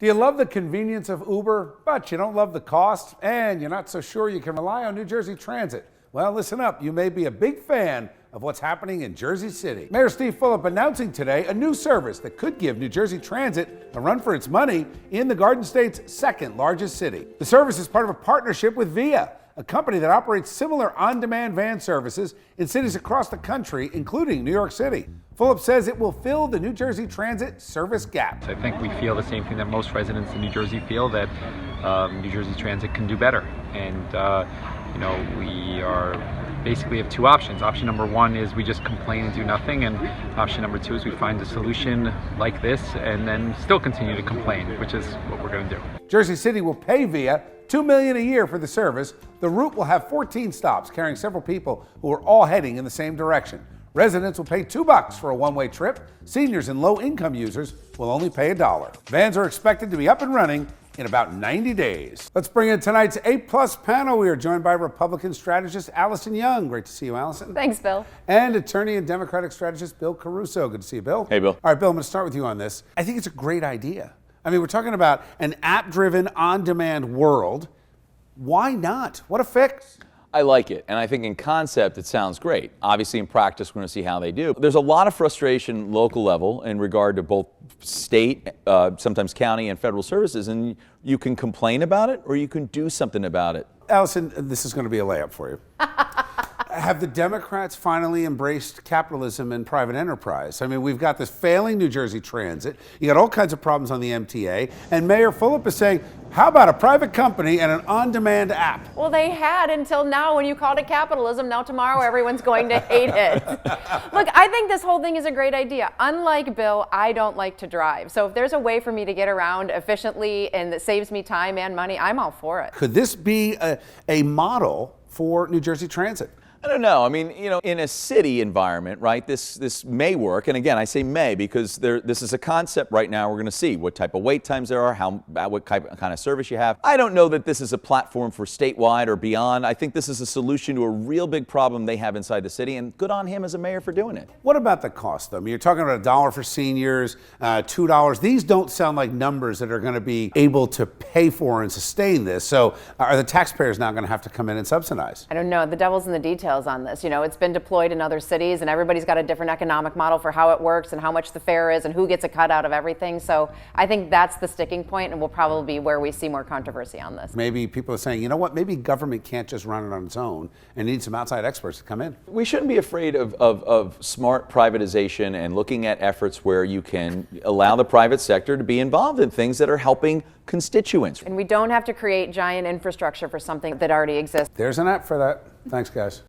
Do you love the convenience of Uber, but you don't love the cost, and you're not so sure you can rely on New Jersey Transit? Well, listen up. You may be a big fan of what's happening in Jersey City. Mayor Steve Fulop announcing today a new service that could give New Jersey Transit a run for its money in the Garden State's second largest city. The service is part of a partnership with Via, a company that operates similar on-demand van services in cities across the country, including New York City. Fulop says it will fill the New Jersey Transit service gap. I think we feel the same thing that most residents in New Jersey feel, that New Jersey Transit can do better. And we basically have two options. Option number one is we just complain and do nothing, and option number two is we find a solution like this and then still continue to complain, which is what we're going to do. Jersey City will pay Via $2 million a year for the service. The route will have 14 stops carrying several people who are all heading in the same direction. Residents will pay $2 for a one-way trip. Seniors and low-income users will only pay $1. Vans are expected to be up and running in about 90 days. Let's bring in tonight's A-plus panel. We are joined by Republican strategist Allison Young. Great to see you, Allison. Thanks, Bill. And attorney and Democratic strategist Bill Caruso. Good to see you, Bill. Hey, Bill. All right, Bill, I'm going to start with you on this. I think it's a great idea. I mean, we're talking about an app-driven, on-demand world. Why not? What a fix. I like it, and I think in concept it sounds great. Obviously in practice we're going to see how they do. There's a lot of frustration local level in regard to both state, sometimes county and federal services, and you can complain about it or you can do something about it. Allison, this is going to be a layup for you. Have the Democrats finally embraced capitalism and private enterprise? I mean, we've got this failing New Jersey Transit. You got all kinds of problems on the MTA. And Mayor Fulop is saying, how about a private company and an on-demand app? Well, they had until now when you called it capitalism. Now tomorrow everyone's going to hate it. Look, I think this whole thing is a great idea. Unlike Bill, I don't like to drive. So if there's a way for me to get around efficiently and that saves me time and money, I'm all for it. Could this be a model for New Jersey Transit? I don't know. I mean, in a city environment, right, this may work. And again, I say may because this is a concept right now. We're going to see what type of wait times there are, what kind of service you have. I don't know that this is a platform for statewide or beyond. I think this is a solution to a real big problem they have inside the city, and good on him as a mayor for doing it. What about the cost, though? I mean, you're talking about $1 for seniors, $2. These don't sound like numbers that are going to be able to pay for and sustain this. So are the taxpayers now going to have to come in and subsidize? I don't know. The devil's in the details on this. It's been deployed in other cities and everybody's got a different economic model for how it works and how much the fare is and who gets a cut out of everything. So I think that's the sticking point and will probably be where we see more controversy on this. Maybe people are saying, you know what, maybe government can't just run it on its own and need some outside experts to come in. We shouldn't be afraid of smart privatization and looking at efforts where you can allow the private sector to be involved in things that are helping constituents. And we don't have to create giant infrastructure for something that already exists. There's an app for that. Thanks, guys.